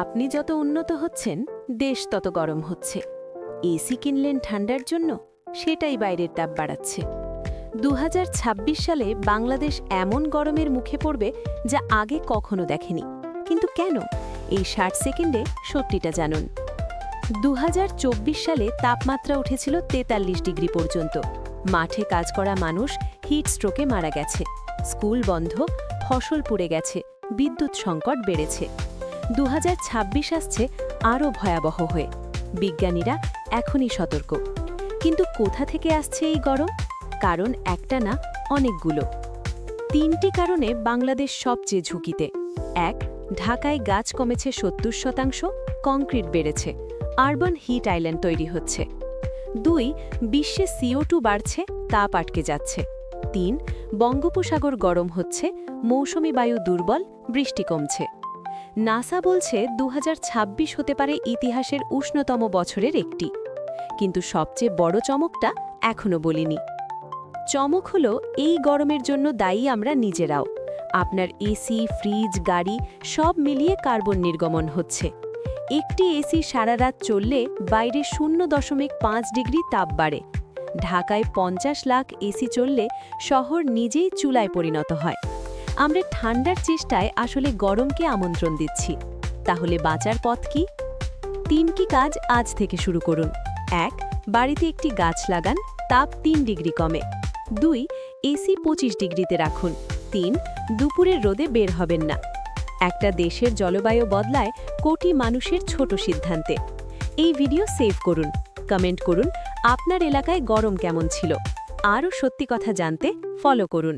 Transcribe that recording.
আপনি যত উন্নত হচ্ছেন দেশ তত গরম হচ্ছে। এসি কিনলেন ঠান্ডার জন্য, সেটাই বাইরের তাপ বাড়াচ্ছে। 2026 সালে বাংলাদেশ এমন গরমের মুখে পড়বে যা আগে কখনো দেখেনি। কিন্তু কেন? এই 60 সেকেন্ডে সত্যিটা জানুন। 2024 সালে তাপমাত্রা উঠেছিল 43 ডিগ্রি পর্যন্ত। মাঠে কাজ করা মানুষ হিট স্ট্রোকে মারা গেছে, স্কুল বন্ধ, ফসল পুড়ে গেছে, বিদ্যুৎ সংকট বেড়েছে। 2026 আসছে আরও ভয়াবহ হয়ে। বিজ্ঞানীরা এখনই সতর্ক। কিন্তু কোথা থেকে আসছে এই গরম? কারণ একটা না, অনেকগুলো। 3টি কারণে বাংলাদেশ সবচেয়ে ঝুঁকিতে। 1. ঢাকায় গাছ কমেছে 70%, কংক্রিট বেড়েছে, আরবান হিট আইল্যান্ড তৈরি হচ্ছে। 2. বিশ্বে CO2 বাড়ছে, তাপ আটকে যাচ্ছে। 3. বঙ্গোপসাগর গরম হচ্ছে, মৌসুমী বায়ু দুর্বল, বৃষ্টি কমছে। নাসা বলছে 2026 হতে পারে ইতিহাসের উষ্ণতম বছরের একটি। কিন্তু সবচেয়ে বড় চমকটা এখনো বলিনি। চমক হলো এই গরমের জন্য দায়ী আমরা নিজেরাও। আপনার এসি, ফ্রিজ, গাড়ি সব মিলিয়ে কার্বন নির্গমন হচ্ছে। একটি এসি সারা রাত চললে বাইরে 0.5 ডিগ্রি তাপ বাড়ে। ঢাকায় 50 লাখ এসি চললে শহর নিজেই চুলায় পরিণত হয়। আমরা ঠান্ডার চেষ্টায় আসলে গরমকে আমন্ত্রণ দিচ্ছি। তাহলে বাঁচার পথ কি? 3টি কাজ আজ থেকে শুরু করুন। 1. বাড়িতে একটি গাছ লাগান, তাপ 3 ডিগ্রি কমে। 2. এসি 25 ডিগ্রিতে রাখুন। 3. দুপুরের রোদে বের হবেন না। একটা দেশের জলবায়ু বদলায় কোটি মানুষের ছোট সিদ্ধান্তে। এই ভিডিও সেভ করুন, কমেন্ট করুন আপনার এলাকায় গরম কেমন ছিল। আরও সত্যি কথা জানতে ফলো করুন।